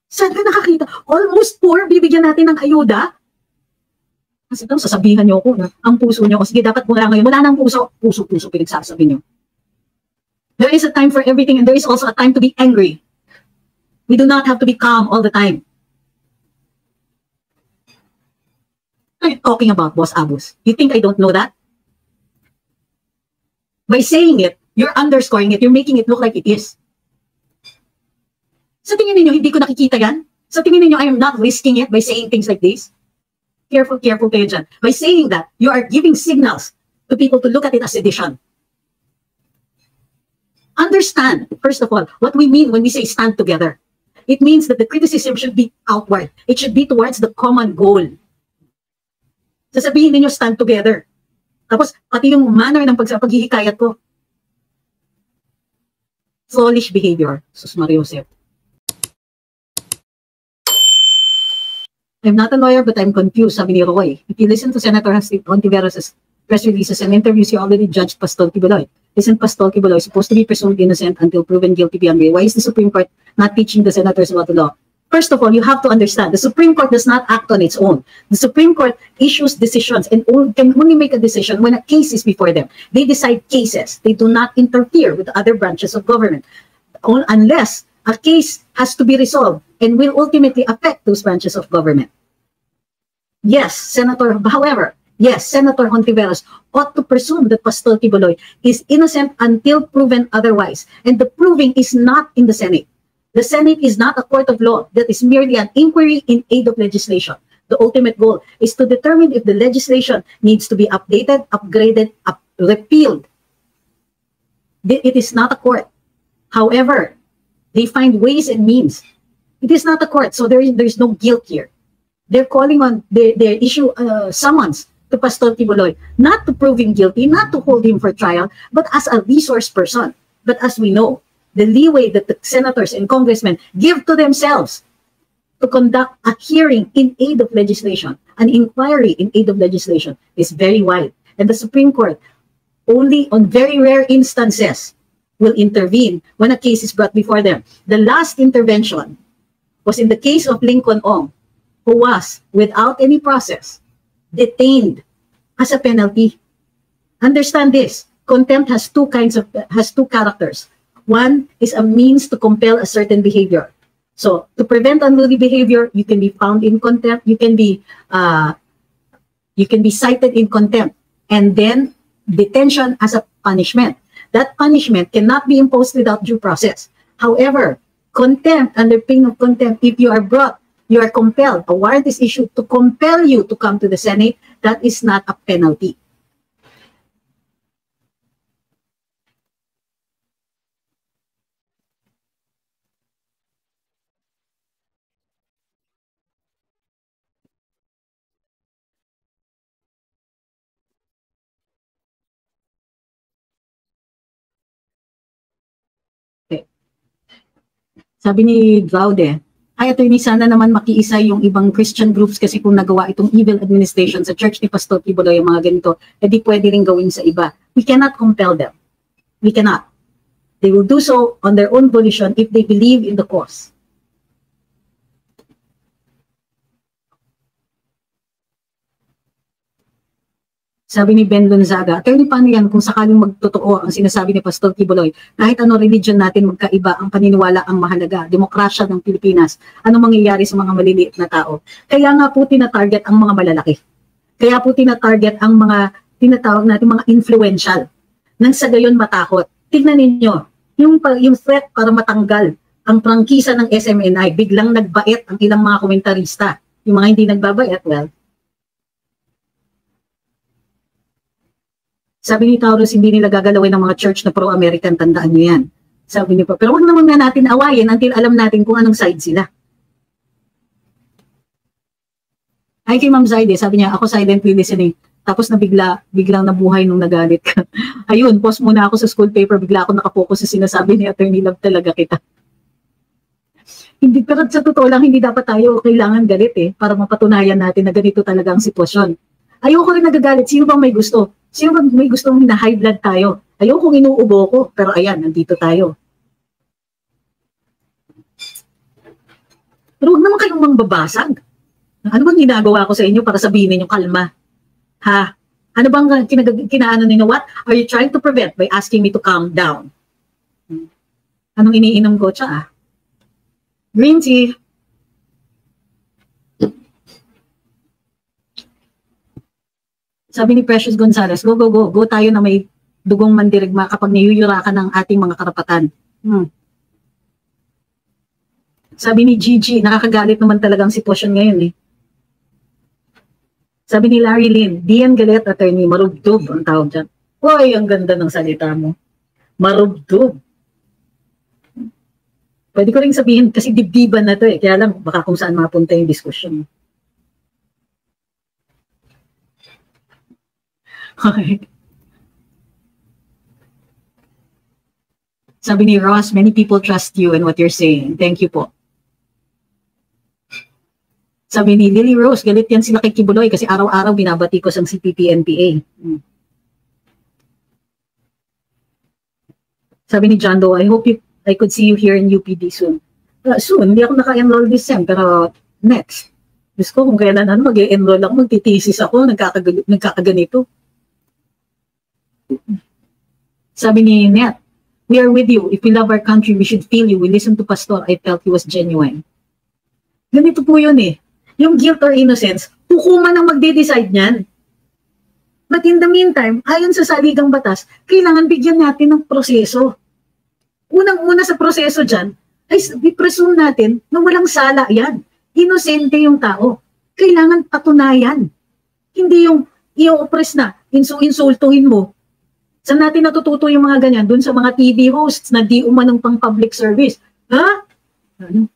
Saan ka nakakita? Almost poor, bibigyan natin ng ayuda? Kasi daw, sasabihan niyo ako na ang puso niyo, sige, dapat mula ngayon, wala nang puso, puso, pinagsasabi niyo. There is a time for everything and there is also a time to be angry. We do not have to be calm all the time. What are you talking about, Boss Abus? You think I don't know that? By saying it, you're underscoring it, you're making it look like it is. Sa tingin ninyo, hindi ko nakikita yan? Sa tingin ninyo, I am not risking it by saying things like this? Careful kayo dyan. By saying that, you are giving signals to people to look at it as sedition. Understand, first of all, what we mean when we say stand together. It means that the criticism should be outward. It should be towards the common goal. Sasabihin ninyo, stand together. Tapos, pati yung manner ng paghihikayat ko. Foolish behavior, Sus Maria Josep. I'm not a lawyer, but I'm confused, sabi ni Roy. If you listen to Senator Hontiveros' press releases and interviews, you already judged Pastol Kibuloy. Isn't Pastol Kibuloy supposed to be presumed innocent until proven guilty beyond way? Why is the Supreme Court not teaching the senators about the law? First of all, you have to understand, the Supreme Court does not act on its own. The Supreme Court issues decisions and can only make a decision when a case is before them. They decide cases. They do not interfere with other branches of government unless a case has to be resolved and will ultimately affect those branches of government. Yes, Senator Hontiveros ought to presume that Pastol Kibuloy is innocent until proven otherwise. And the proving is not in the Senate. The Senate is not a court of law that is merely an inquiry in aid of legislation. The ultimate goal is to determine if the legislation needs to be updated, upgraded, repealed. It is not a court. However, they find ways and means. It is not a court, so there is no guilt here. They're calling on, they issue summons to Pastol Kibuloy, not to prove him guilty, not to hold him for trial, but as a resource person. But as we know, the leeway that the senators and congressmen give to themselves to conduct a hearing in aid of legislation, an inquiry in aid of legislation, is very wide. And the Supreme Court, only on very rare instances, will intervene when a case is brought before them. The last intervention was in the case of Lincoln Ong, who was, without any process, detained as a penalty. Understand this, contempt has two characters. One is a means to compel a certain behavior. So to prevent unruly behavior, you can be found in contempt, you can be cited in contempt, and then detention as a punishment. That punishment cannot be imposed without due process. However, contempt, under pain of contempt, if you are brought, you are compelled, a warrant is issued to compel you to come to the Senate, that is not a penalty. Okay. Sabi ni Gaude, ay, attorney, sana naman makiisa yung ibang Christian groups kasi kung nagawa itong evil administration sa church ni Pastol Kibuloy, yung mga ganito, edi pwede rin gawin sa iba. We cannot compel them. We cannot. They will do so on their own volition if they believe in the cause. Sabi ni Ben Gonzaga, attorney, paano yan kung sakaling magtotoo ang sinasabi ni Pastol Kibuloy? Kahit ano religion natin magkaiba, ang paniniwala ang mahalaga, demokrasya ng Pilipinas, ano mangyayari sa mga maliliit na tao? Kaya nga po tina-target ang mga malalaki. Kaya po tina-target ang mga tinatawag natin mga influential. Nang sa gayon matakot. Tignan ninyo, yung threat para matanggal ang prangkisa ng SMNI, biglang nagbait ang ilang mga komentarista. Yung mga hindi nagbabait, well, sabi ni Taurus, hindi nila gagalawin ng mga church na pro-American, tandaan nyo yan. Sabi niyo pa, pero huwag naman nga natin awayin until alam natin kung anong side sila. Ay kay Ma'am Zaide, sabi niya, ako silently listening. Tapos na biglang nabuhay nung nagalit ka. Ayun, post muna ako sa school paper, bigla ako nakapokus sa sinasabi ni Attorney Love, talaga kita. Hindi, pero sa totoo lang, hindi dapat tayo kailangan galit para mapatunayan natin na ganito talaga ang sitwasyon. Ayoko rin nagagalit, sino bang may gusto? Sino ba may gustong high blood tayo? Ayokong inuubo ko, pero ayan, nandito tayo. Pero huwag naman kayong mangbabasag. Ano bang ginagawa ko sa inyo para sabihin ninyo kalma? Ha? Ano bang kinaano ninyo? What are you trying to prevent by asking me to calm down? Anong iniinom ko? Tsa? Green tea. Sabi ni Precious Gonzalez, go, go, go. Go tayo na may dugong mandirigma kapag niyuyurakan ng ating mga karapatan. Sabi ni Gigi, nakakagalit naman talagang sitwasyon ngayon eh. Sabi ni Larry Lynn, Dian Galet, attorney, marubdob ang tawag dyan. Uy, ang ganda ng salita mo. Marubdob. Pwede ko rin sabihin, kasi dibdiban na to eh. Kaya lang, baka kung saan mapunta yung diskusyon. Okay. Sabi ni Ross, many people trust you and what you're saying. Thank you po. Sabi ni Lily Rose, galit yan sila kay Kibuloy kasi araw-araw binabati ko sa CPP-NPA. Sabi ni John Doe, I hope I could see you here in UPD soon. Soon, hindi ako naka-enroll this sem, pero next. Diyos ko, kung kailan mag-e-enroll ako, magtitisis ako, nagkakaganito. Sabi ni Net, we are with you. If we love our country, we should feel you. We listen to Pastor. I felt he was genuine. Ganito po yun eh. Yung guilt or innocence, hukuman ang magde-decide niyan. But in the meantime, ayon sa saligang batas, kailangan bigyan natin ng proseso. Unang-una sa proseso dyan, ay i-presume natin na walang sala yan. Inosente yung tao. Kailangan patunayan. Hindi yung i-oppress na, insultuhin mo. Saan natin natututo yung mga ganyan? Doon sa mga TV hosts na di umanong pang public service. Ha? Ano?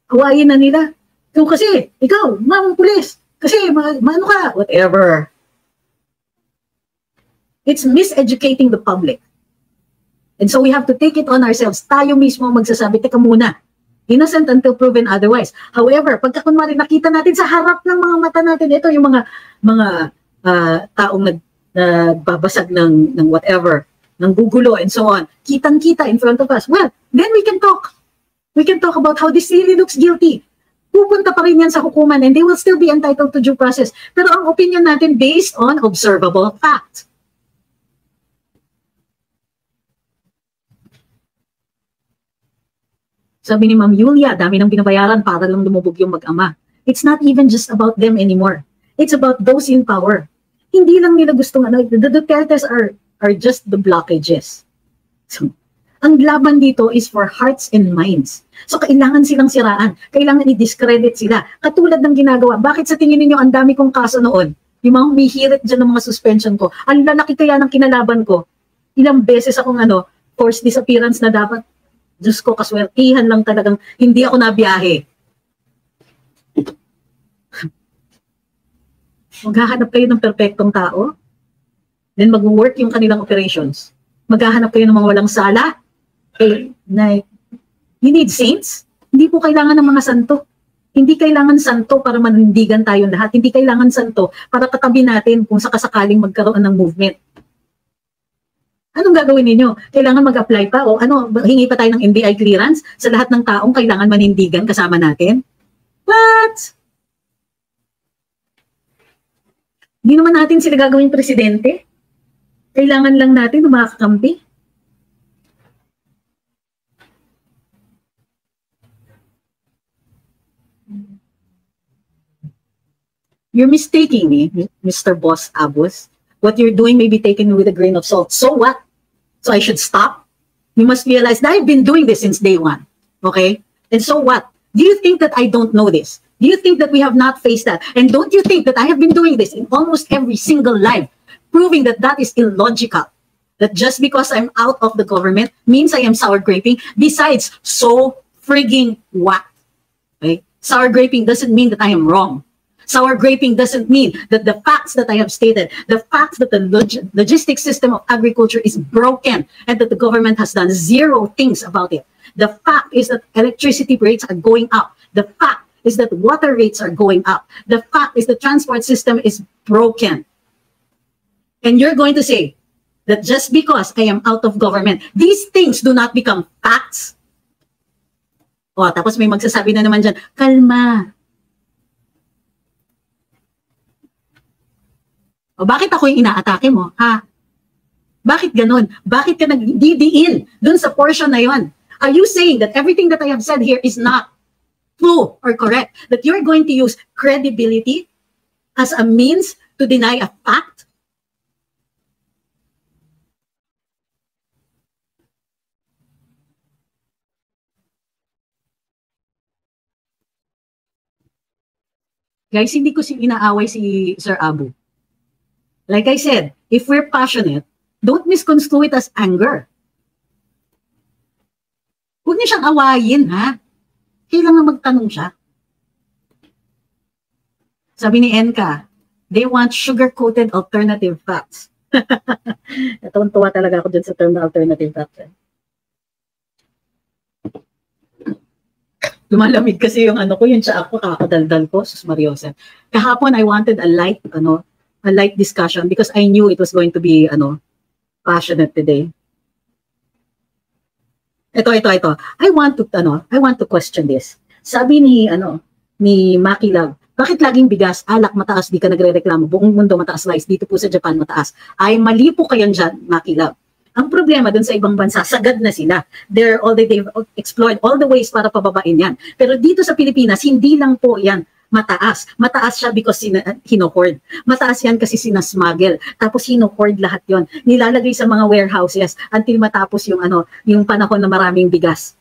Kawain na nila. Kung kasi, ikaw, mamang pulis. Kasi, maano ka? Whatever. It's miseducating the public. And so we have to take it on ourselves. Tayo mismo magsasabi, teka muna, innocent until proven otherwise. However, pagka kunwari nakita natin sa harap ng mga mata natin, ito yung mga taong nagbabasag ng whatever, ng gugulo and so on, kitang-kita in front of us. Well, then we can talk. We can talk about how this really looks guilty. Pupunta pa rin yan sa hukuman and they will still be entitled to due process. Pero ang opinion natin based on observable fact. Sabi ni Ma'am Yulia, dami nang binabayaran para lang lumubog yung mag-ama. It's not even just about them anymore. It's about those in power. Hindi lang nila gustong the Dutertes are just the blockages. So, ang laban dito is for hearts and minds. So, kailangan silang siraan. Kailangan i-discredit sila. Katulad ng ginagawa. Bakit sa tingin ninyo ang dami kong kaso noon? Yung mga humihirit dyan ng mga suspension ko. Ang lalaki kaya ng kinalaban ko. Ilang beses akong forced disappearance na dapat. Diyos ko, kaswertihan lang talagang hindi ako nabiyahe. Maghahanap kayo ng perfectong tao. Then mag-work yung kanilang operations. Maghahanap kayo ng mga walang sala. You need saints? Hindi po kailangan ng mga santo. Hindi kailangan santo para manindigan tayong lahat. Hindi kailangan santo para katabi natin kung sakasakaling magkaroon ng movement. Anong gagawin ninyo? Kailangan mag-apply pa? O hingi pa tayo ng NBI clearance sa lahat ng taong kailangan manindigan kasama natin? What? Hindi naman natin sila gagawing presidente. Kailangan lang natin ng mga kakampi. You're mistaking me, Mr. Boss Abus. What you're doing may be taken with a grain of salt. So what? So I should stop? You must realize that I've been doing this since day one. Okay? And so what? Do you think that I don't know this? Do you think that we have not faced that? And don't you think that I have been doing this in almost every single life, proving that that is illogical? That just because I'm out of the government means I am sour graping. Besides, so frigging what? Okay? Sour graping doesn't mean that I am wrong. Sour graping doesn't mean that the facts that I have stated, the facts that the logistics system of agriculture is broken and that the government has done zero things about it. The fact is that electricity rates are going up. The fact is that water rates are going up. The fact is the transport system is broken. And you're going to say that just because I am out of government, these things do not become facts. O, tapos may magsasabi na naman dyan, kalma. O, bakit ako yung inaatake mo, ha? Bakit ganun? Bakit ka nagdidiin dun sa portion na yon? Are you saying that everything that I have said here is not true or correct? That you're going to use credibility as a means to deny a fact? Guys, hindi ko inaaway si Sir Abu. Like I said, if we're passionate, don't misconstrue it as anger. Huwag niya siyang awayin, ha? Kailangan magtanong siya. Sabi ni Enka, they want sugar-coated alternative facts. Natuwa talaga ako dyan sa term na alternative facts. Lumalamig kasi yung ano ko, yung tsa ako, kakadaldal ko, sus Mariosa. Kahapon, I wanted a light discussion because I knew it was going to be, passionate today. Ito. I want to question this. Sabi ni Maki Love, bakit laging bigas, alak, mataas, di ka nagre-reklamo, buong mundo mataas rice, dito po sa Japan mataas. Ay, mali po kayo dyan, Maki Love. Ang problema dun sa ibang bansa, sagad na sila. They've explored all the ways para pababain yan. Pero dito sa Pilipinas, hindi lang po yan mataas. Mataas siya because hino-hoard. Mataas yan kasi sinasmuggle. Tapos hino-hoard lahat yon. Nilalagay sa mga warehouses until matapos yung panahon na maraming bigas.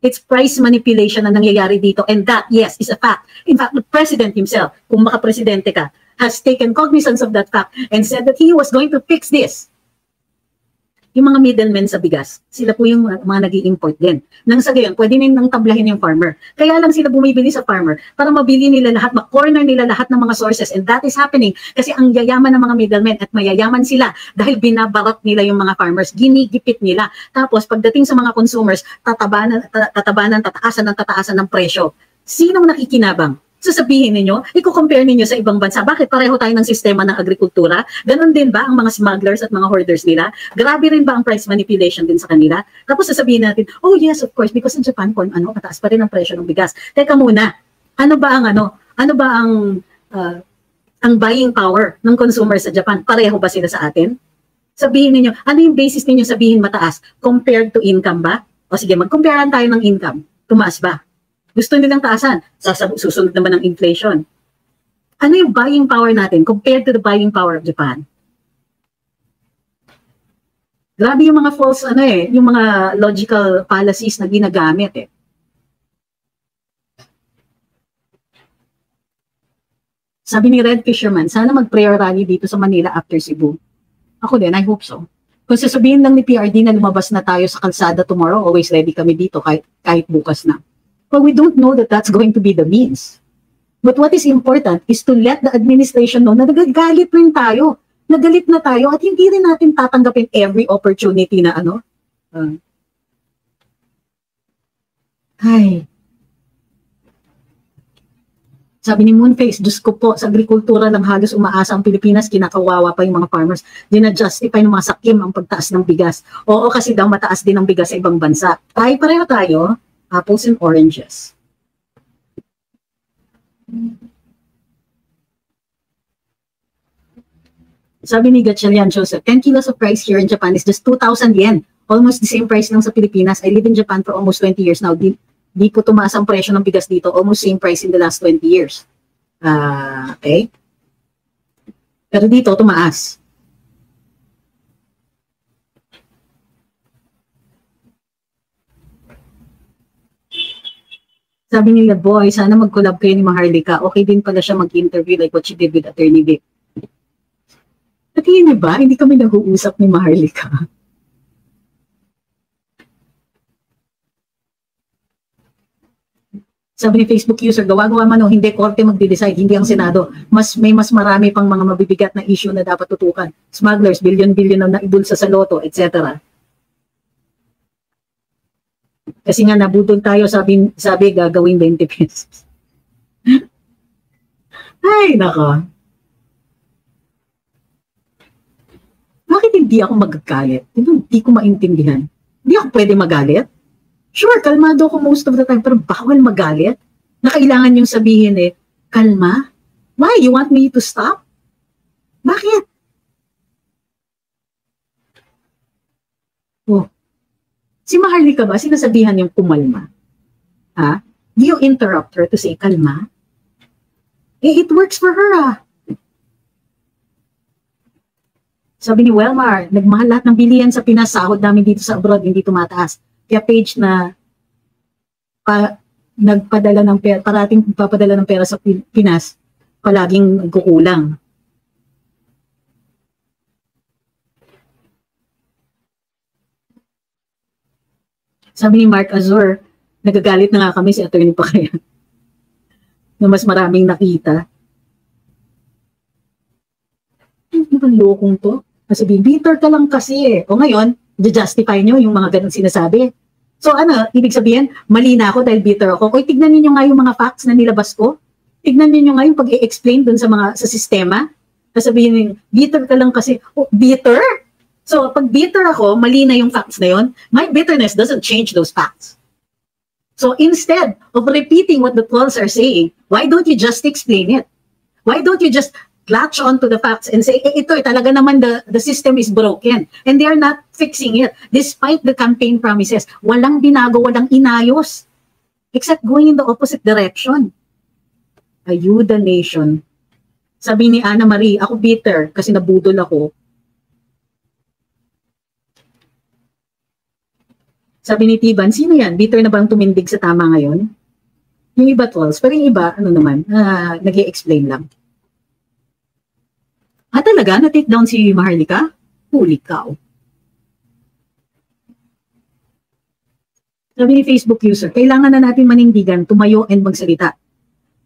It's price manipulation na nangyayari dito. And that, yes, is a fact. In fact, the president himself, kung makapresidente ka, has taken cognizance of that fact and said that he was going to fix this. Yung mga middlemen sa bigas, sila po yung mga nag-i-import din. Nang sa gayon, pwede nang tablahin yung farmer. Kaya lang sila bumibili sa farmer para mabili nila lahat, ma-corner nila lahat ng mga sources. And that is happening kasi ang yayaman ng mga middlemen at mayayaman sila dahil binabarat nila yung mga farmers, ginigipit nila. Tapos pagdating sa mga consumers, tataasan ng presyo. Sinong nakikinabang? Sasabihin ninyo, i-compare ninyo sa ibang bansa, bakit pareho tayo ng sistema ng agrikultura? Ganon din ba ang mga smugglers at mga hoarders nila? Grabe rin ba ang price manipulation din sa kanila? Tapos sasabihin natin, oh yes, of course, because in Japan, mataas pa rin ang presyo ng bigas. Teka muna, ano ba ang buying power ng consumer sa Japan? Pareho ba sila sa atin? Sabihin ninyo, ano yung basis ninyo sabihin mataas? Compared to income ba? O sige, mag-comparean tayo ng income. Tumaas ba? Gusto nilang taasan, susunod naman ng inflation. Ano yung buying power natin compared to the buying power of Japan? Grabe yung mga false, yung mga logical fallacies na ginagamit eh. Sabi ni Red Fisherman, sana mag-prayer rally dito sa Manila after Cebu. Ako din, I hope so. Kung sasabihin lang ni PRD na lumabas na tayo sa kalsada tomorrow, always ready kami dito kahit bukas na. But we don't know that that's going to be the means. But what is important is to let the administration know na nagagalit rin tayo. Nagalit na tayo at hindi rin natin tatanggapin every opportunity na Sabi ni Moonface, Diyos ko po, sa agrikultura lang halos umaasa ang Pilipinas, kinakawawa pa yung mga farmers. Dina-justify ng mga sakim ang pagtaas ng bigas. Oo, kasi daw mataas din ang bigas sa ibang bansa. Pareho tayo. Apples and oranges. Sabi ni Gatchalian Joseph, 10 kilos of rice here in Japan is just 2,000 yen. Almost the same price lang sa Pilipinas. I live in Japan for almost 20 years now. Di po tumaas ang presyo ng bigas dito. Almost same price in the last 20 years. Okay? Pero dito, tumaas. Sabi nila, boy, sana mag-collab kayo ni Maharlika. Okay din pala siya mag-interview like what she did with Attorney Vic. Natingin niyo ba? Hindi kami nag-uusap ni Maharlika. Sabi ni Facebook user, gawa-gawa man o hindi, korte magde-decide, hindi ang Senado. May mas marami pang mga mabibigat na issue na dapat tutukan. Smugglers, billion-billion na naibulsa sa loto, etc. Kasi nga nabudol tayo, sabi gagawin 20 pesos. Ay, nako. Bakit hindi ako magagalit? Hindi ko maintindihan. Hindi ako pwede magalit? Sure, kalmado ako most of the time, pero bawal magalit. Na kailangan yung sabihin kalma? Why? You want me to stop? Bakit? Oh, si Maharlika ba, sinasabihan yung kumalma? Ha? Do you interrupt her to say kalma? It works for her Sabi ni Welmar, nagmahal lahat ng bilihan sa Pinas, sahod namin dito sa abroad, hindi tumataas. Kaya page na nagpadala ng pera, parating papadala ng pera sa Pinas, palaging nagkukulang. Sabi ni Mark Azor, nagagalit na nga kami si Atty. Pacquiao na mas maraming nakita. Ano ba lokong to? Sabi, bitter ka lang kasi O ngayon, justify nyo yung mga ganun sinasabi. So ano, ibig sabihin, mali na ako dahil bitter ako. O tignan niyo nga yung mga facts na nilabas ko. Tignan niyo nga yung pag-i-explain dun sa sistema. Sabihin niyo, bitter ka lang kasi. Oh, bitter? So pag bitter ako, mali na yung facts na yon. My bitterness doesn't change those facts. So instead of repeating what the trolls are saying, why don't you just explain it? Why don't you just latch on to the facts and say, ito talaga naman the system is broken and they are not fixing it despite the campaign promises. Walang binago, walang inayos except going in the opposite direction. Ayuda nation. Sabi ni Ana Marie, ako bitter kasi nabudol ako. Sabi ni Tiban, sino yan? Bitter na bang tumindig sa tama ngayon? Yung iba trolls, pero yung iba, ano naman, nag-i-explain lang. Talaga? Na-take down si Maharlika? Holy cow. Sabi ni Facebook user, kailangan na natin manindigan, tumayo and magsalita.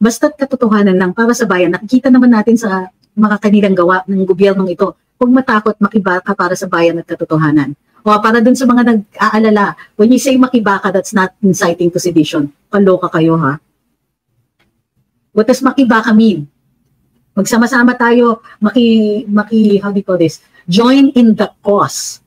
Basta't katotohanan lang para sa bayan. Nakikita naman natin sa mga kanilang gawa ng gobyernong ito. Huwag matakot makibaka para sa bayan at katotohanan. O para dun sa mga nag-aalala, when you say makibaka, that's not inciting to sedition. Paloka kayo ha. What does makibaka mean? Magsama-sama tayo, how do you call this? Join in the cause.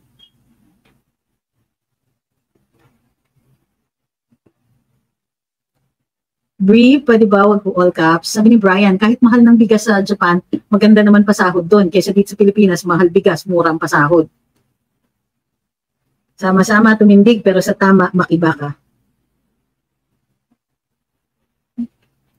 Brie, pwede ba wag po all caps? Sabi ni Brian, kahit mahal ng bigas sa Japan, maganda naman pasahod doon. Kaysa dito sa Pilipinas, mahal bigas, murang pasahod. Sama-sama tumindig, pero sa tama, makibaka.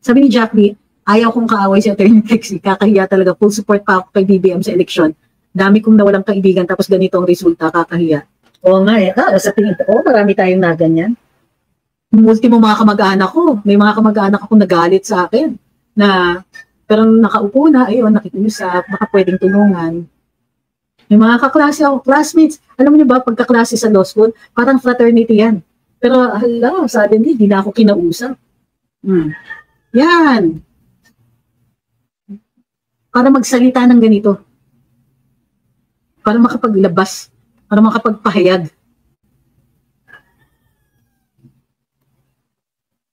Sabi ni Jack Lee, ayaw kong kaaway si Atty. Lexie, kakahiya talaga. Full support pa ako kay BBM sa eleksyon. Dami kong nawalang kaibigan, tapos ganito ang resulta, kakahiya. Oo nga sa tingin ko, marami tayong na ganyan. Ultimo mga kamag-anak ko, may mga kamag-anak ako nagalit sa akin, na pero nakaupo na, ayun, nakikiusap, baka pwedeng tulungan. May mga kaklase ako, classmates, alam niyo ba, pagkaklase sa law school, parang fraternity yan. Pero, suddenly, di na ako kinausap. Yan. Para magsalita ng ganito. Para makapaglabas. Para makapagpahayag.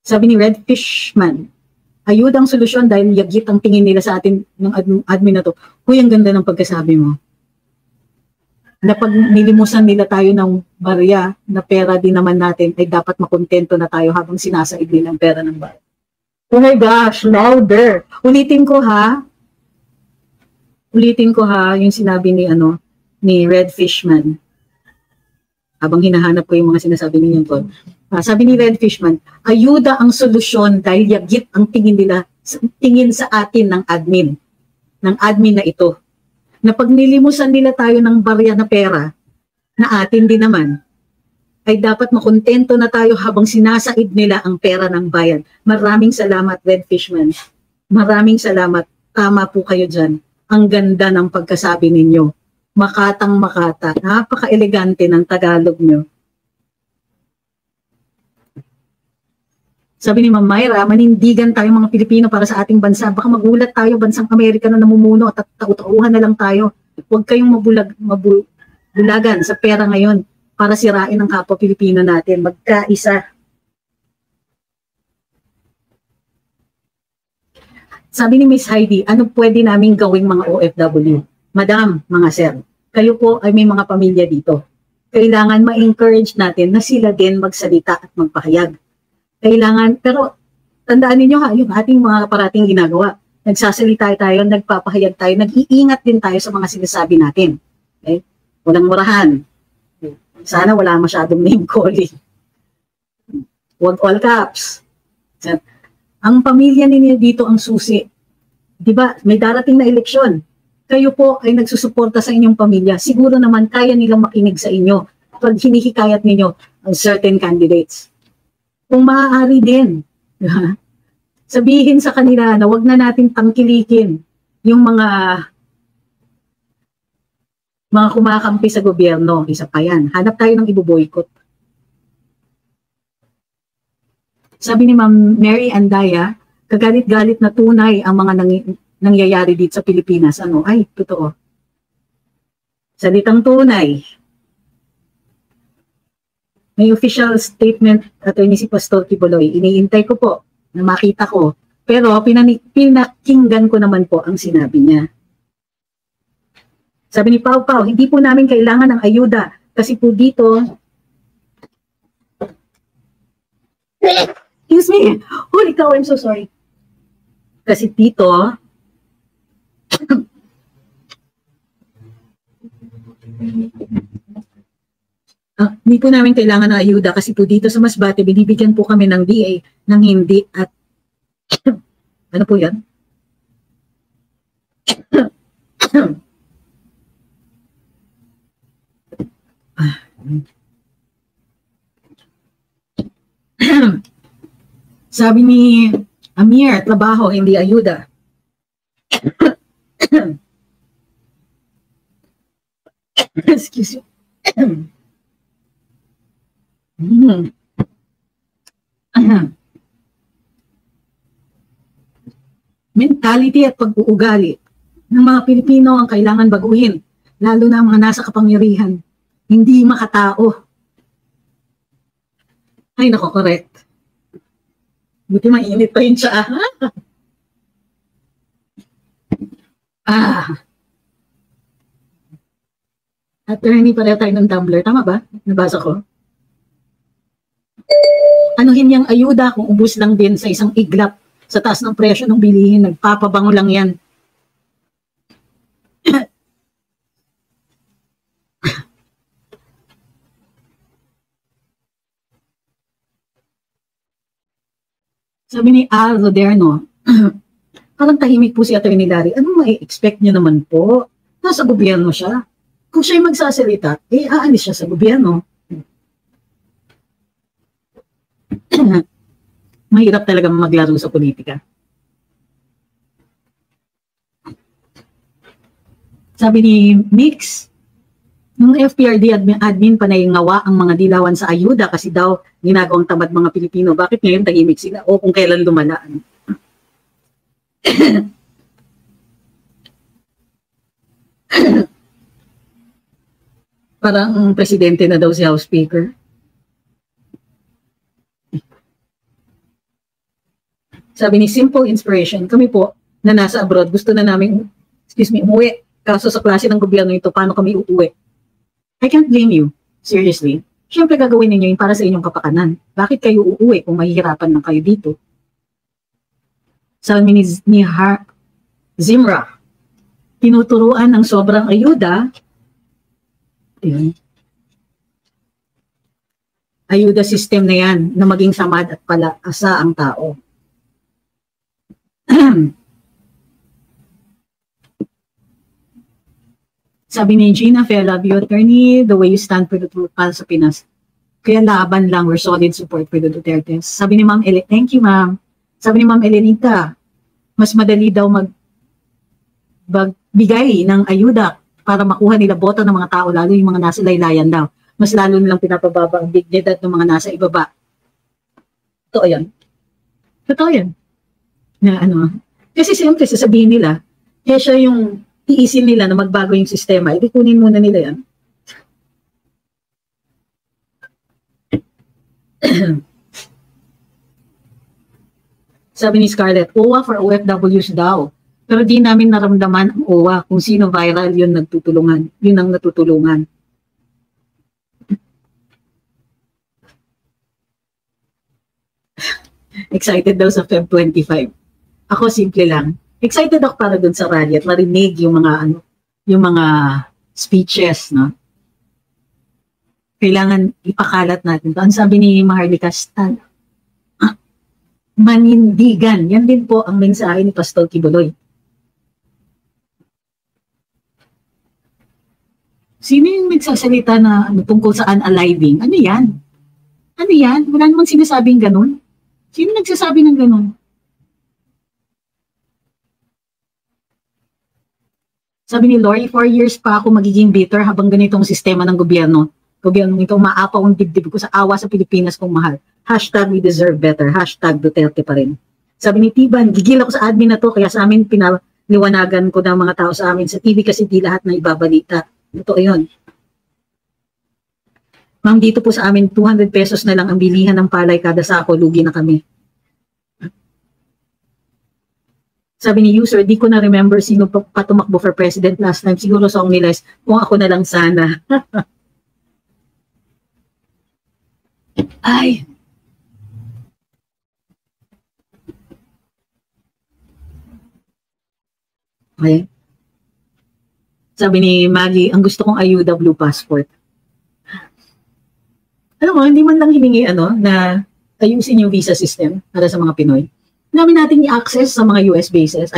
Sabi ni Red Fishman, ayudang solusyon dahil yagit ang tingin nila sa atin ng admin na to. Huy, ang ganda ng pagkasabi mo. Na pag nilimusan nila tayo ng barya na pera din naman natin, ay dapat makontento na tayo habang sinasaid nila ang pera ng barya. Oh my gosh, louder. Ulitin ko ha, yung sinabi ni Red Fishman. Habang hinahanap ko yung mga sinasabi niyo to. Sabi ni Red Fishman, ayuda ang solusyon dahil yagit ang tingin sa atin ng admin na ito. Na pag nilimusan nila tayo ng barya na pera, na atin din naman, ay dapat makontento na tayo habang sinasaid nila ang pera ng bayan. Maraming salamat, Red Fishman. Maraming salamat. Tama po kayo dyan. Ang ganda ng pagkasabi ninyo. Makatang makata. Napaka-elegante ng Tagalog nyo. Sabi ni Ma'am Myra, manindigan tayo mga Pilipino para sa ating bansa. Baka magulat tayo, bansang Amerika na namumuno at tautuhan na lang tayo. Huwag kayong mabulagan sa pera ngayon para sirain ang kapwa Pilipino natin. Magkaisa. Sabi ni Miss Heidi, ano pwede naming gawing mga OFW? Madam, mga sir, kayo po ay may mga pamilya dito. kailangan ma-encourage natin na sila din magsalita at magpahayag. Kailangan, pero tandaan ninyo ha, yung ating mga parating ginagawa. Nagsasalita tayo, nagpapahayag tayo, nag-iingat din tayo sa mga sinasabi natin. Okay? Walang murahan. Sana wala masyadong name calling. Huwag all caps. Ang pamilya ninyo dito ang susi. Diba, may darating na eleksyon. Kayo po ay nagsusuporta sa inyong pamilya. Siguro naman kaya nilang makinig sa inyo pag hinihikayat ninyo ang certain candidates. Kung maaari din, sabihin sa kanila na wag na natin tangkilikin yung mga kumakampi sa gobyerno. Isa pa yan. Hanap tayo ng iboboykot. Sabi ni Ma'am Mary Andaya, kagalit-galit na tunay ang mga nangyayari dito sa Pilipinas. Ano? Ay, totoo. Salitang tunay. May official statement, attorney si Pastor Kibuloy. Iniintay ko po na makita ko. Pero pinakinggan ko naman po ang sinabi niya. Sabi ni Pau Pau, hindi po namin kailangan ng ayuda kasi po dito excuse me. Holy cow, I'm so sorry. Kasi dito hindi po namin kailangan ng ayuda kasi po dito sa Masbate, binibigyan po kami ng DA ng hindi at ano po yan? Sabi ni Amir, trabaho, hindi ayuda. Excuse me. Mentality at pag-uugali ng mga Pilipino ang kailangan baguhin, lalo na ang mga nasa kapangyarihan. Hindi makatao. Ay, nako, correct. Buti mainit pa yun siya. Attorney, pareho tayo ng Tumblr. Tama ba? Nabasa ko. Anuhin yung ayuda kung ubus lang din sa isang iglap sa taas ng presyo ng bilihin. Nagpapabango lang yan. Sabi ni Al Roderno, parang tahimik po si Atty. Larry. Ano mai-expect niyo naman po? Nasa gobyerno siya. Kung siya'y magsasalita, aalis siya sa gobyerno. Mahirap talaga maglaro sa politika. Sabi ni Mix, nung FPRD admin panay ngawa ang mga dilawan sa ayuda kasi daw ginagawang tamad mga Pilipino. Bakit ngayon tahimik sila? O kung kailan lumalaan. Parang presidente na daw si House Speaker. Sabi ni Simple Inspiration, kami po na nasa abroad, gusto na namin, umuwi. Kaso sa klase ng gobyerno ito, paano kami uuwi? I can't blame you. Seriously. Siyempre gagawin ninyo yun para sa inyong kapakanan. Bakit kayo uuwi kung mahihirapan na kayo dito? Sabi ni Zimra, tinuturuan ng sobrang ayuda, yun, ayuda system na yan na maging samad at palaasa ang tao. Sabi ni Gina Fe, love you, attorney, the way you stand for the truth para sa Pinas. Kaya laban lang, we're solid support for the Dutertes. Sabi ni Ma'am Ele, thank you ma'am. Sabi ni Ma'am Elenita, mas madali daw magbigay ng ayuda para makuha nila boto ng mga tao, lalo yung mga nasa laylayan daw. Mas lalo nilang pinapababa ang dignidad ng mga nasa ibaba. Totoo yan. Totoo yan. Na ano, kasi siyempre sasabihin nila, kaya siya yung iisin nila na magbago yung sistema, edi kunin muna nila yan. Sabi ni Scarlett, OWA for OFWs daw. Pero di namin naramdaman ang OWA kung sino viral yun nagtutulungan. Yun ang natutulungan. Excited daw sa Feb 25. Ako simple lang. Excited ako para dun sa rally at marinig yung mga yung mga speeches, no? Kailangan ipakalat natin. Ang sabi ni Maharlika Stan, manindigan. Yan din po ang mensahe ni Pastor Kibuloy. Sino yung nagsasalita na tungkol sa unaliving? Ano yan? Ano yan? Wala namang sinasabing ganun. Sino nagsasabi ng ganun? Sabi ni Lori, 4 years pa ako magiging bitter habang ganitong sistema ng gobyerno. Gobyerno nito, maapaw ang dibdib ko sa awa sa Pilipinas kong mahal. Hashtag we deserve better. Hashtag Duterte pa rin. Sabi ni Tiban, gigil ako sa admin na to, kaya sa amin pinaliwanagan ko ng mga tao sa amin sa TV kasi di lahat na ibabalita. Ito yun. Ma'am, dito po sa amin, 200 pesos na lang ang bilihan ng palay kada sako, lugi na kami. Sabi ni user, di ko na remember sino patumakbo for president last time. Siguro song nila is, kung ako na lang sana. Ay. Okay. Sabi ni Maggie, ang gusto kong ayuda, blue passport. Alam mo, hindi man lang hiningi na ayusin yung visa system para sa mga Pinoy. Namin natin i-access sa mga US bases,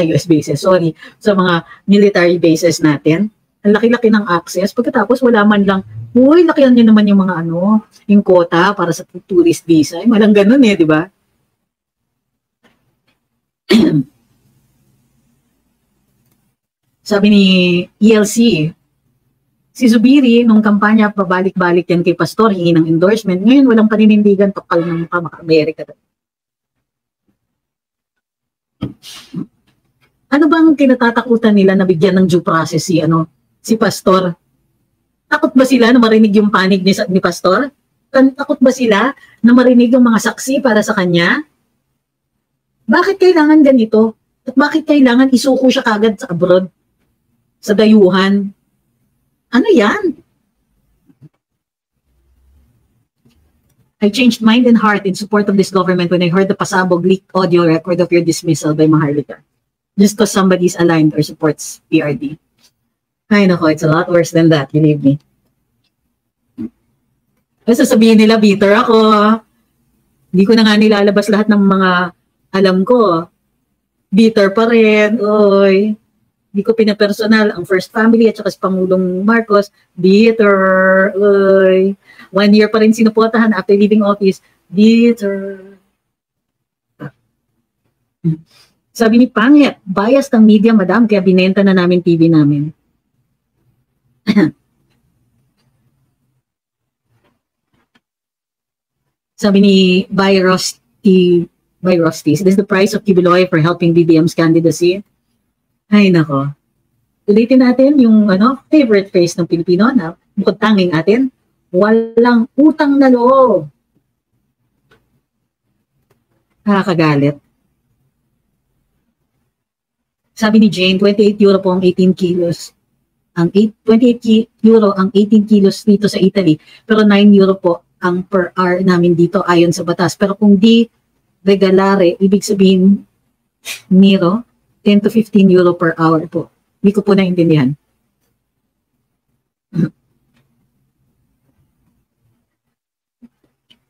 sa mga military bases natin. Ang laki-laki ng access. Pagkatapos wala man lang, uy, lakihan niyo naman yung mga yung quota para sa tourist visa. Ay, malang ganun di ba? Sabi ni ELC, si Zubiri, nung kampanya, pabalik-balik yan kay Pastor, hingi ng endorsement. Ngayon, walang paninindigan, pakal ng mukha, maka-Amerika. Ano bang kinatatakutan nila na bigyan ng due process si Pastor? Takot ba sila na marinig yung panig ni Pastor? Takot ba sila na marinig yung mga saksi para sa kanya? Bakit kailangan ganito? At bakit kailangan isuko siya kagad sa abroad? Sa dayuhan? Ano yan? I changed mind and heart in support of this government when I heard the pasabog leaked audio record of your dismissal by Maharlika. Just because somebody's aligned or supports PRD. Ay nako, it's a lot worse than that, believe me. Kasi sasabihin nila, bitter ako. Hindi ko na nga nilalabas lahat ng mga alam ko. Bitter pa rin. Oy. Hindi ko pinapersonal ang First Family at saka si Pangulong Marcos. Bitter. Oy. 1 year pa rin sinuportahan after leaving office. Bitter. Sabi ni Pangit, biased ang media, madam, kaya binenta na namin TV namin. Sabi ni Byrosti, this is the price of Kibuloy for helping BBM's candidacy. Ay nako. Ulitin natin yung favorite phrase ng Pilipino na bukod tanging atin, walang utang na loob. Nakakagalit. Sabi ni Jane, 28 euro po ang 18 kilos. 28 euro ang 18 kilos dito sa Italy, pero 9 euro po ang per hour namin dito ayon sa batas. Pero kung di regalare, ibig sabihin Miro, 10 to 15 euro per hour po. Hindi ko po naintindihan.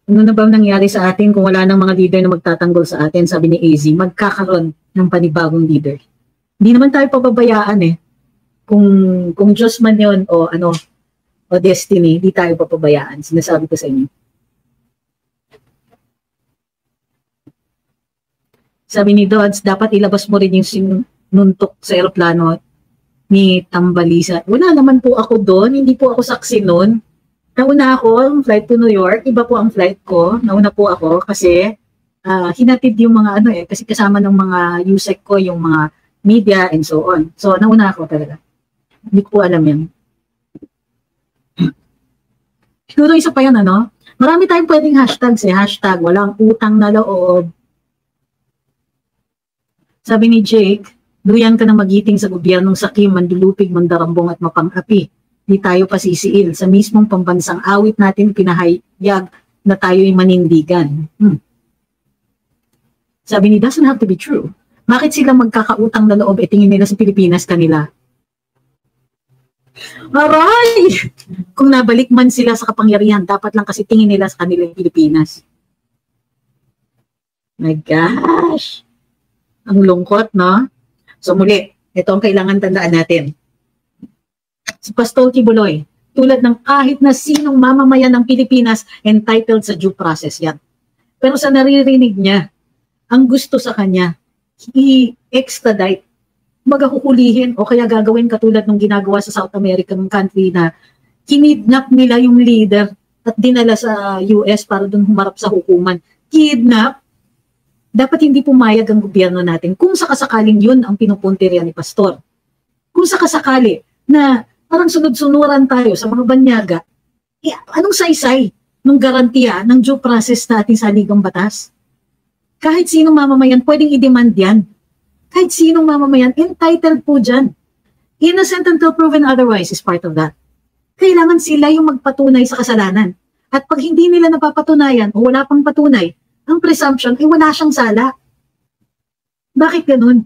Ano na ba nangyari sa atin kung wala nang mga leader na magtatanggol sa atin? Sabi ni AZ, magkakaroon ng panibagong leader. Hindi naman tayo pababayaan Kung Diyos man yun o destiny, di tayo papabayaan. Sinasabi ko sa inyo. Sabi ni Dodds, dapat ilabas mo rin yung sinuntok sa aeroplano ni Tambalisa. Wala naman po ako doon, hindi po ako saksi noon. Nauna ako, ang flight to New York, iba po ang flight ko. Nauna po ako kasi hinatid yung mga kasi kasama ng mga USEC ko, yung mga media and so on. So, nauna ako talaga. Hindi ko alam yan. Siguro isa pa yan, Marami tayong pwedeng hashtags Hashtag, walang utang na loob. Sabi ni Jake, duyan ka na magiting sa gobyernong sakim, mandulupig, mandarambong at mapang-api. Di tayo pasisiil. Sa mismong pambansang awit natin pinahayag na tayo'y manindigan. Sabi ni, doesn't have to be true. Bakit sila magkakautang na loob, tingin nila sa Pilipinas kanila? Aray! Kung nabalik man sila sa kapangyarihan, dapat lang kasi tingin nila sa kanila yung Pilipinas. My gosh! Ang lungkot, no? So muli, ito ang kailangan tandaan natin. Si Pastor Kibuloy, tulad ng kahit na sinong mamamayan ng Pilipinas, entitled sa due process yan. Pero sa naririnig niya, ang gusto sa kanya, i-extradite, magahukulihin o kaya gagawin katulad ng ginagawa sa South American country na kinidnap nila yung leader at dinala sa US para dun humarap sa hukuman. Kidnap, dapat hindi pumayag ang gobyerno natin kung sakasakaling yun ang pinupuntirya ni Pastor. Kung sakasakali na parang sunod-sunuran tayo sa mga banyaga, anong saysay ng garantiya ng due process natin sa ligang batas? Kahit sinong mamamayan, pwedeng i-demand yan. Kahit sinong mamamayan, entitled po dyan. Innocent until proven otherwise is part of that. Kailangan sila yung magpatunay sa kasalanan. At pag hindi nila napapatunayan o wala pang patunay, ang presumption ay wala siyang sala. Bakit ganun?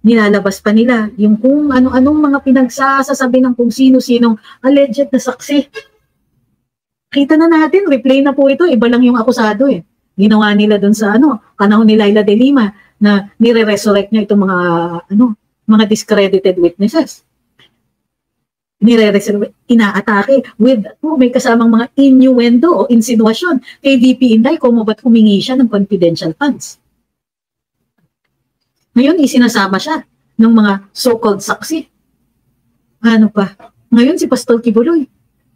Nilalabas pa nila yung kung ano-anong mga pinagsasasabi ng kung sino-sinong alleged na saksi. Kita na natin, replay na po ito, iba lang yung akusado eh. Ginawa nila dun sa panahon ni Laila de Lima na nire-resurrect niya itong mga discredited witnesses. Nire-resurrect, inaatake with may kasamang mga innuendo o insinuasyon kay VP Inday kung ba't humingi siya ng confidential funds. Ngayon, isinasama siya ng mga so-called saksi. Ano pa? Ngayon, si Pastor Kibuloy.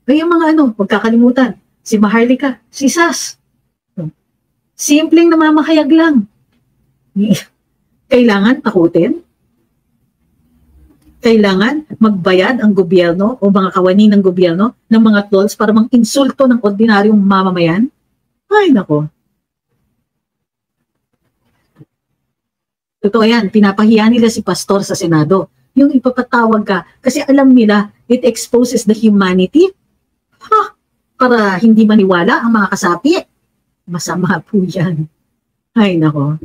Ay, yung mga huwag kakalimutan. Si Maharlika, si Sas. Simpleng namamakayag lang. Kailangan takutin? Kailangan magbayad ang gobyerno o mga kawani ng gobyerno ng mga tolls para mang-insulto ng ordinaryong mamamayan? Ay, nako. Totoo yan, pinapahiya nila si Pastor sa Senado. Yung ipapatawag ka, kasi alam nila, it exposes the humanity. Para hindi maniwala ang mga kasapi. Masama po yan. Ay, nako.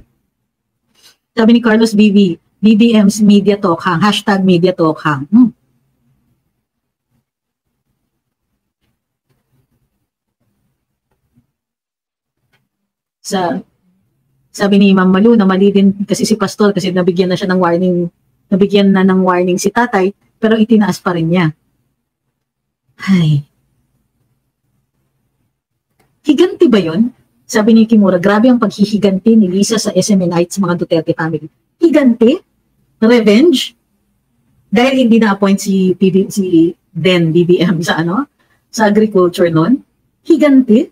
Sabi ni Carlos BBM's Media Talk Hang, hashtag Media Talk Hang. Sabi ni Ma'am Malu na mali din kasi si Pastor kasi nabigyan na siya ng warning, nabigyan na ng warning si tatay, pero itinaas pa rin niya. Ay. Higanti ba yun? Sabi ni Kimura, grabe ang paghihiganti ni Lisa sa SMNite sa mga Duterte family. Higanti? Revenge? Dahil hindi na-appoint si BBM sa agriculture noon? Higanti?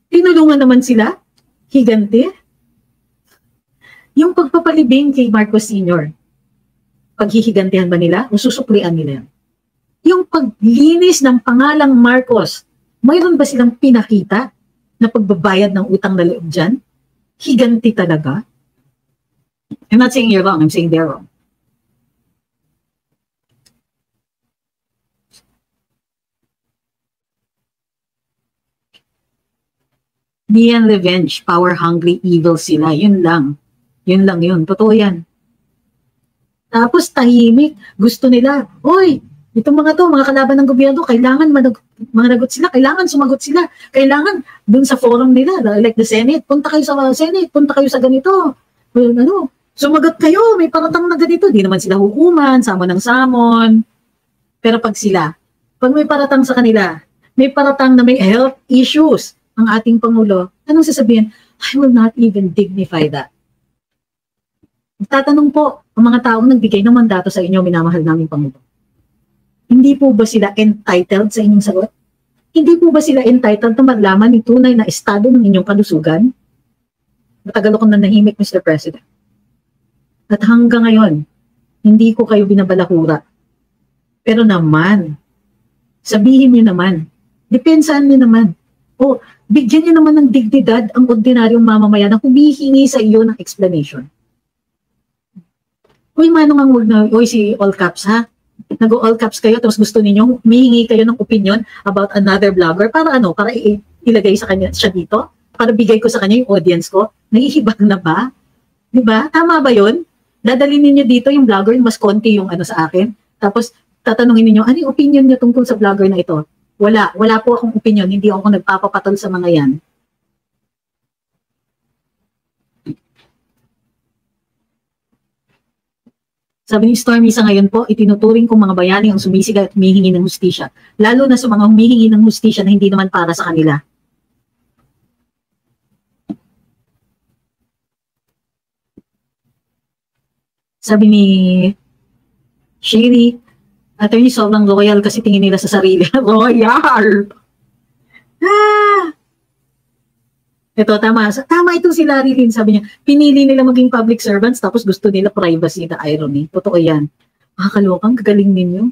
Tinulungan naman sila? Higanti? Yung pagpapalibing kay Marcos Sr., paghihigantihan ba nila o susuklian nila yan? Yung paglinis ng pangalang Marcos, mayroon ba silang pinakita na pagbabayad ng utang na loob dyan? Higanti talaga? I'm not saying you're wrong, I'm saying they're wrong. Diyan revenge, power-hungry, evil sila. Yun lang. Yun lang yun. Totoo yan. Tapos tahimik, gusto nila, oy, itong mga kalaban ng gobyerno, kailangan managot sila, kailangan sumagot sila, kailangan dun sa forum nila, like the Senate, punta kayo sa Senate, punta kayo sa ganito, sumagot kayo, may paratang na ganito, di naman sila hukuman, samon ng samon. Pero pag may paratang sa kanila, may paratang na may health issues, ang ating Pangulo, anong sasabihin? I will not even dignify that. Tatanong po, ang mga taong nagbigay ng mandato sa inyo, minamahal naming Pangulo. Hindi po ba sila entitled sa inyong sagot? Hindi po ba sila entitled na maglaman ng tunay na estado ng inyong kalusugan? Matagal ako na nahimik, Mr. President. At hanggang ngayon, hindi ko kayo binabalakura. Pero naman, sabihin niyo naman, depensaan niyo naman, o bigyan niyo naman ng dignidad ang ordinaryong mamamayan na humihingi sa iyo ng explanation. Uy, manong ang word na, si all caps ha? Nag-all caps kayo tapos gusto ninyong humihingi kayo ng opinion about another vlogger para para ilagay sa kanya siya dito, para bigay ko sa kanya yung audience ko Nahihibang na ba? Di ba? Tama ba yun? Dadalhin ninyo dito yung vlogger, mas konti yung ano sa akin. Tapos, tatanungin ninyo, ano yung opinion niyo tungkol sa vlogger na ito? Wala po akong opinion. Hindi ako nagpapapatol sa mga yan. Sabi ni Stormy, sa ngayon po, itinuturing kong mga bayani ang sumisigal at humihingi ng hustisya. Lalo na sa mga humihingi ng hustisya na hindi naman para sa kanila. Sabi ni Sherry, Attorney sobrang loyal kasi tingin nila sa sarili. Royal! Ito, tama. Tama ito si Larry Lynn. Sabi niya, pinili nila maging public servants tapos gusto nila privacy, the irony. Totoo yan. Makakalokang, gagaling ninyo.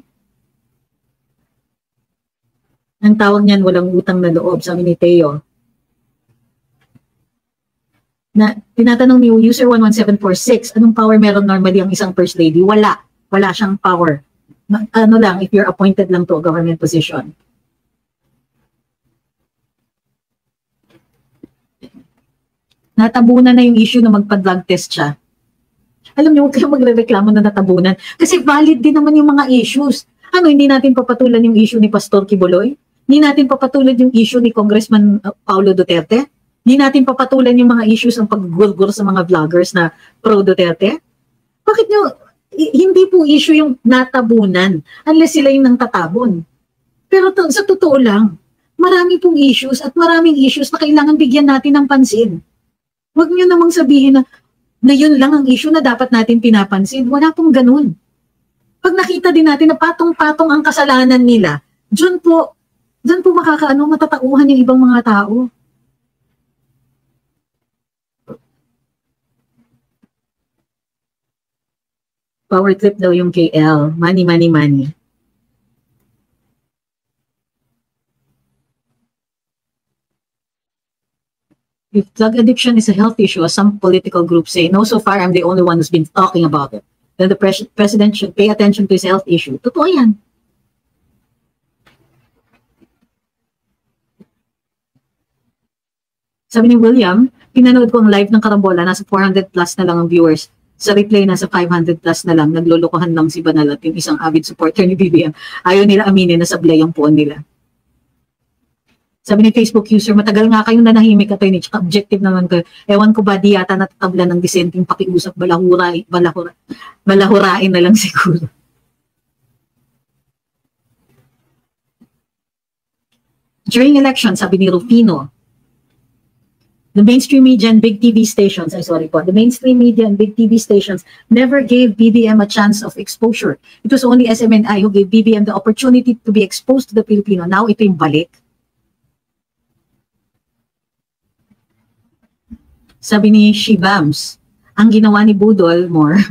Ang tawag niyan, walang utang na loob, sabi ni Teo. Na, tinatanong ni user 11746, anong power meron normally ang isang first lady? Wala. Wala siyang power. Ano lang, if you're appointed lang to a government position. Natabunan na yung issue na magpa-drug test siya. Alam niyo, huwag kayong magre-reklamo na natabunan. Kasi valid din naman yung mga issues. Ano, hindi natin papatulan yung issue ni Pastor Quiboloy? Hindi natin papatulan yung issue ni Congressman Paulo Duterte? Hindi natin papatulan yung mga issues ng paggulgur sa mga vloggers na pro-Duterte? Bakit nyo, hindi po issue yung natabunan unless sila yung nang tatabon. Pero sa totoo lang, marami pong issues at maraming issues na kailangan bigyan natin ng pansin. Huwag nyo namang sabihin na yun lang ang issue na dapat natin pinapansin. Wala pong ganun. Pag nakita din natin na patong-patong ang kasalanan nila, dyan po matatauhan yung ibang mga tao. Power trip daw yung KL. Money, money, money. If drug addiction is a health issue, as some political groups say, no, so far I'm the only one who's been talking about it. Then the president should pay attention to his health issue. Totoo yan. Sabi ni William, pinanood ko ang live ng Karambola, nasa 400 plus na lang ang viewers. Sa replay, nasa 500 plus na lang. Naglulukohan lang si Banal at yung isang avid supporter ni BBM. Ayaw nila aminin na sablay ang puon nila. Sabi ni Facebook user, matagal nga kayong nanahimik at yun, tsaka objective naman kayo. Ewan ko ba, di yata natatabla ng disenteng pakiusap, balahurain na lang siguro. During election, sabi ni Rufino, the mainstream media and big TV stations, the mainstream media and big TV stations never gave BBM a chance of exposure. It was only SMNI who gave BBM the opportunity to be exposed to the Filipino. Now ito yung balik. Sabi ni Shibams, ang ginawa ni Budol more,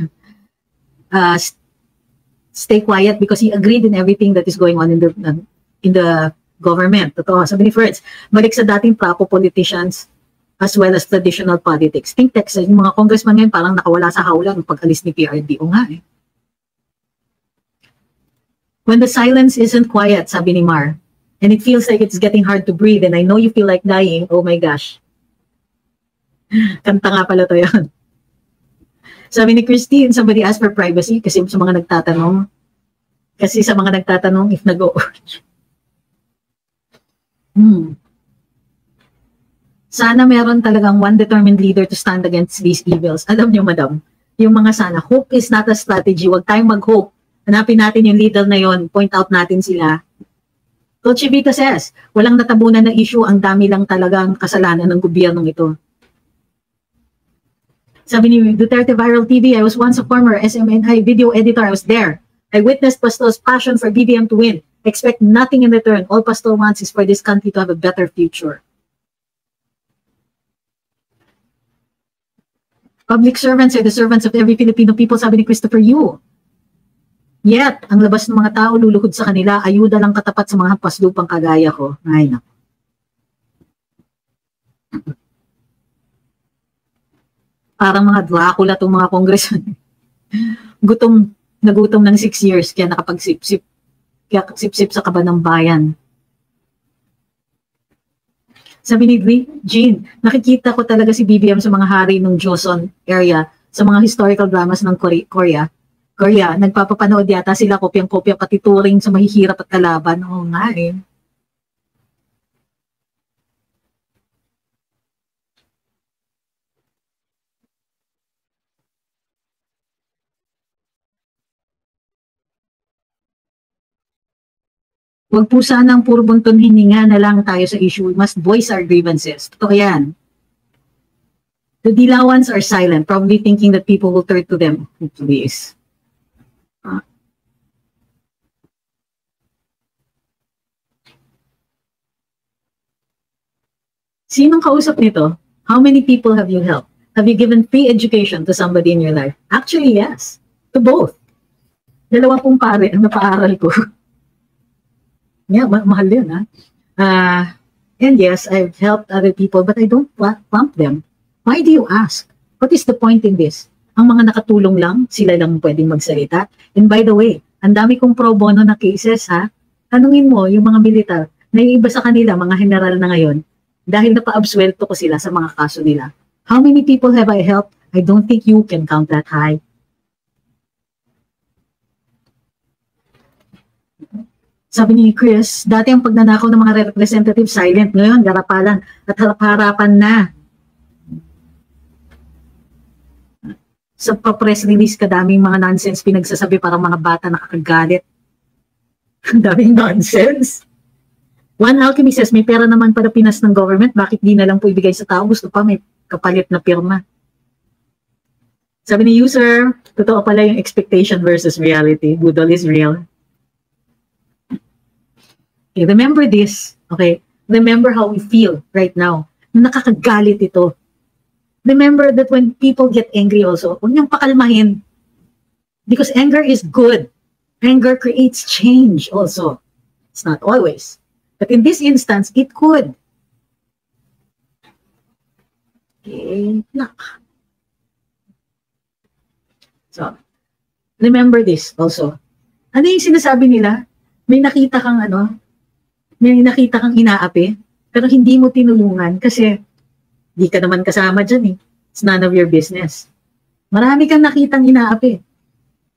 stay quiet because he agreed in everything that is going on in the government. Totoo. Sabi ni Fritz, balik sa dating prapo politicians as well as traditional politics. Think Texas, yung mga congressman ngayon parang nakawala sa hawla ng pag-alis ni PRD. O nga eh. When the silence isn't quiet, sabi ni Mar, and it feels like it's getting hard to breathe and I know you feel like dying, oh my gosh. Kanta nga pala to yun. Sabi ni Christine, somebody asked for privacy kasi sa mga nagtatanong if nag-o-urge. Sana meron talagang one determined leader to stand against these evils. Alam niyo, madam, yung mga sana, hope is not a strategy. Huwag tayong mag-hope. Hanapin natin yung leader na yon, point out natin sila. Coach Vita says, walang natabunan na issue, ang dami lang talagang kasalanan ng gobyernong ito. Sabi ni Duterte Viral TV, I was once a former SMNI video editor. I was there. I witnessed Pastor's passion for BBM to win. Expect nothing in return. All Pastor wants is for this country to have a better future. Public servants are the servants of every Filipino people, sabi ni Christopher Yu. Yet, ang labas ng mga tao luluhod sa kanila, ayuda lang katapat sa mga hampaslupang kagaya ko. Ay, naku. Parang mga Dracula itong mga congressman. Nagutom ng 6 years, kaya nakapagsip-sip sa kaba ng bayan. Sabi ni Jean, nakikita ko talaga si BBM sa mga hari ng Joseon area, sa mga historical dramas ng Korea. Nagpapapanood yata sila kopyang-kopya pati turing sa mahihirap at kalaban. Oo nga eh. Huwag po sanang puro buntun hininga na lang tayo sa issue. We must voice our grievances. Totoo yan. The Dilawans are silent, probably thinking that people will turn to them. Please. Sinong kausap nito? How many people have you helped? Have you given free education to somebody in your life? Actually, yes. To both. Dalawa pong pare ang napaaral ko. Yeah, mahal yun, ha? And yes, I've helped other people, but I don't pump them. Why do you ask? What is the point in this? Ang mga nakatulong lang, sila lang pwedeng magsalita. And by the way, ang dami kong pro bono na cases, ha? Tanungin mo yung mga militar, na yung iba sa kanila, mga general na ngayon, dahil napa-absuelto ko sila sa mga kaso nila. How many people have I helped? I don't think you can count that high. Sabi ni Chris, dati ang pagnanakaw ng mga representative silent, ngayon garapalan at harap-harapan na. Sa pa-press release, kadaming mga nonsense pinagsasabi para mga bata nakakagalit. Ang daming nonsense. One Alchemy says, may pera naman para Pinas ng government, bakit di na lang po ibigay sa tao? Gusto pa may kapalit na pirma. Sabi ni user, totoo pala yung expectation versus reality. Budol is real. Okay, remember this, okay? Remember how we feel right now. Nakakagalit ito. Remember that when people get angry also, huwag niyong pakalmahin. Because anger is good. Anger creates change also. It's not always. But in this instance, it could. Okay, so, remember this also. Ano yung sinasabi nila? May nakita kang inaapi, pero hindi mo tinulungan kasi di ka naman kasama dyan eh. It's none of your business. Marami kang nakitang inaapi.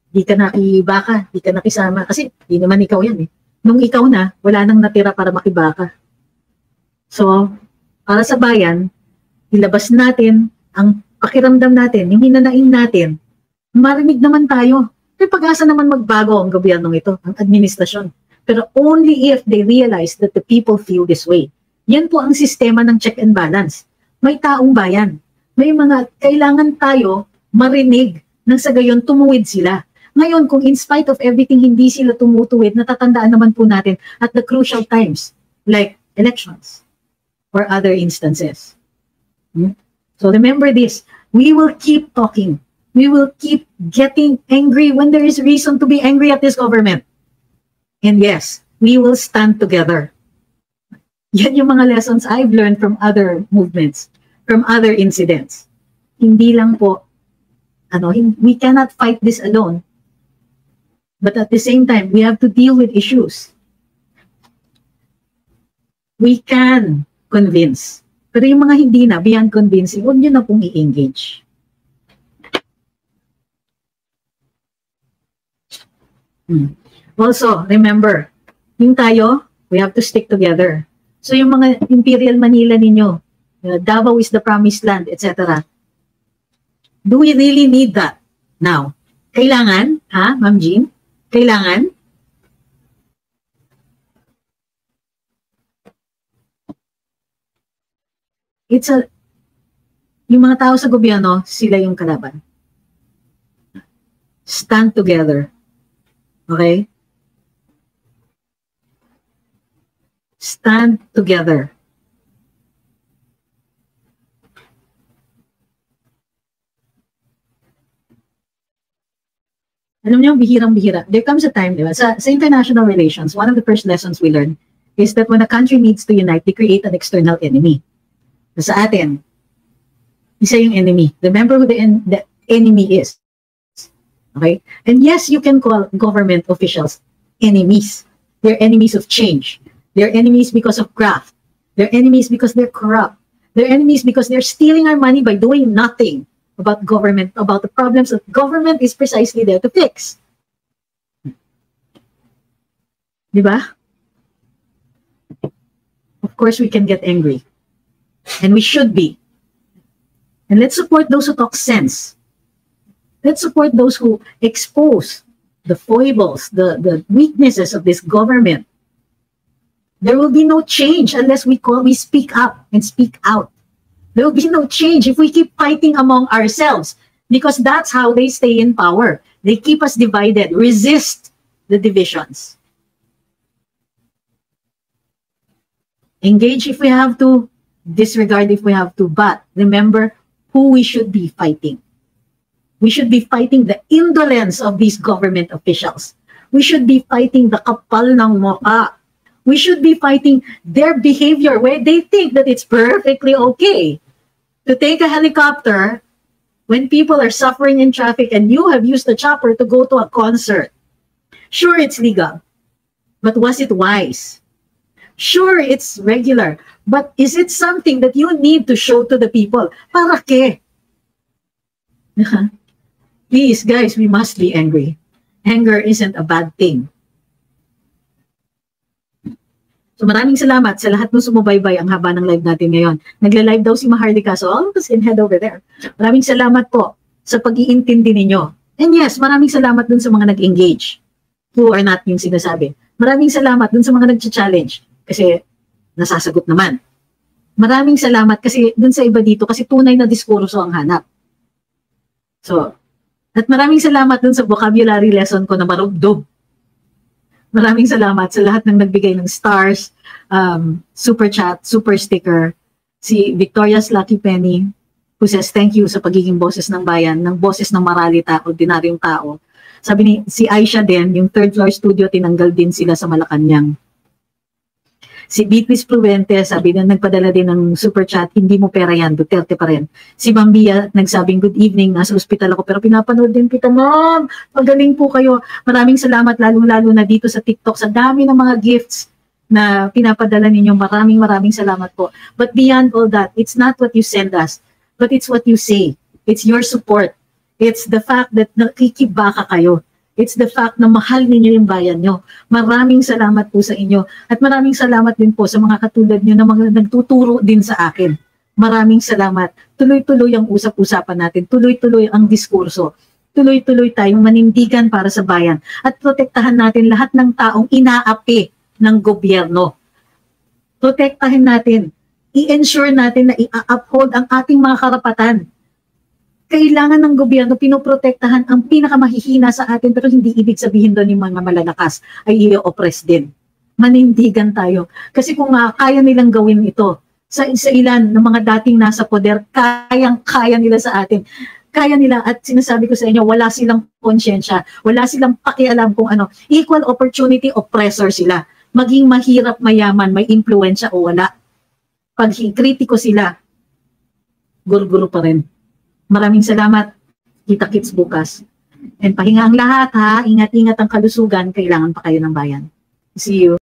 Di ka nakibaka, di ka nakisama, kasi di naman ikaw yan eh. Nung ikaw na, wala nang natira para makibaka. So, para sa bayan, ilabas natin ang pakiramdam natin, yung hinanaing natin. Marinig naman tayo. May pag-asa naman magbago ang gobyernong ito, ang administrasyon. Pero only if they realize that the people feel this way. Yan po ang sistema ng check and balance. May taong bayan. May mga kailangan tayo marinig nang sa gayon tumuwid sila. Ngayon, kung in spite of everything hindi sila tumutuwid, natatandaan naman po natin at the crucial times, like elections or other instances. So remember this, we will keep talking. We will keep getting angry when there is reason to be angry at this government. And yes, we will stand together. Yan yung mga lessons I've learned from other movements, from other incidents. Hindi lang po, we cannot fight this alone. But at the same time, we have to deal with issues. We can convince. Pero yung mga hindi na, beyond convincing, huwag nyo na pong i-engage. Also, remember, yung tayo, we have to stick together. So yung mga Imperial Manila ninyo, Davao is the promised land, etc. Do we really need that now? Kailangan, ha, Ma'am Jean? Kailangan? Yung mga tao sa gobyerno, sila yung kalaban. Stand together. Okay? Stand together. Alam niyo, bihirang-bihira. There comes a time, di ba? Sa international relations, one of the first lessons we learn is that when a country needs to unite, they create an external enemy. Sa atin, isa yung enemy. Remember who the enemy is. Okay? And yes, you can call government officials enemies. They're enemies of change. They're enemies because of graft. They're enemies because they're corrupt. They're enemies because they're stealing our money by doing nothing about government, about the problems that government is precisely there to fix. Diba? Of course, we can get angry. And we should be. And let's support those who talk sense. Let's support those who expose the foibles, the weaknesses of this government. There will be no change unless we speak up and speak out. There will be no change if we keep fighting among ourselves, because that's how they stay in power. They keep us divided. Resist the divisions. Engage if we have to, disregard if we have to, but remember who we should be fighting. We should be fighting the indolence of these government officials. We should be fighting the kapal ng mukha. We should be fighting their behavior where they think that it's perfectly okay to take a helicopter when people are suffering in traffic and you have used the chopper to go to a concert. Sure, it's legal, but was it wise? Sure, it's regular, but is it something that you need to show to the people? Para ke? Please, guys, we must be angry. Anger isn't a bad thing. So maraming salamat sa lahat ng sumubaybay ang haba ng live natin ngayon. Nagla-live daw si Maharlika, so all of us can head over there. Maraming salamat po sa pag-iintindi ninyo. And yes, maraming salamat dun sa mga nag-engage. Who are not yung sinasabi. Maraming salamat dun sa mga nag-challenge kasi nasasagot naman. Maraming salamat kasi dun sa iba dito kasi tunay na diskurso ang hanap. So, at maraming salamat dun sa vocabulary lesson ko na marugdog. Maraming salamat sa lahat ng nagbigay ng stars, super chat, super sticker. Si Victoria's Lucky Penny, who says thank you sa pagiging boses ng bayan, ng boses ng maralita, ordinaryong tao. Sabi ni si Aisha din, yung third floor studio, tinanggal din sila sa Malacanang. Si Beatrice Fluente, sabi na nagpadala din ng super chat, hindi mo pera yan, Duterte pa rin. Si Mambia, nagsabing good evening, nasa ospital ako, pero pinapanood din kita, ma'am. Magaling po kayo. Maraming salamat, lalo-lalo na dito sa TikTok, sa dami ng mga gifts na pinapadala ninyo. Maraming salamat po. But beyond all that, it's not what you send us, but it's what you say. It's your support. It's the fact that nakikibaka kayo. It's the fact na mahal ninyo yung bayan nyo. Maraming salamat po sa inyo. At maraming salamat din po sa mga katulad nyo na mga nagtuturo din sa akin. Maraming salamat. Tuloy-tuloy ang usap-usapan natin. Tuloy-tuloy ang diskurso. Tuloy-tuloy tayong manindigan para sa bayan. At protektahan natin lahat ng taong inaapi ng gobyerno. Protektahan natin. I-ensure natin na i-uphold ang ating mga karapatan. Kailangan ng gobyerno pinoprotektahan ang pinakamahihina sa atin, pero hindi ibig sabihin doon yung mga malalakas ay i-oppress din. Manindigan tayo. Kasi kung kaya nilang gawin ito sa ilan ng mga dating nasa poder, kaya nila sa atin. Kaya nila, at sinasabi ko sa inyo, wala silang konsyensya, wala silang pakialam kung ano. Equal opportunity oppressor sila. Maging mahirap, mayaman, may impluensya o wala. Pag kritiko sila, guro-guro pa rin. Maraming salamat. Kita-kits bukas. And pahinga ang lahat ha. Ingat-ingat ang kalusugan. Kailangan pa kayo ng bayan. See you.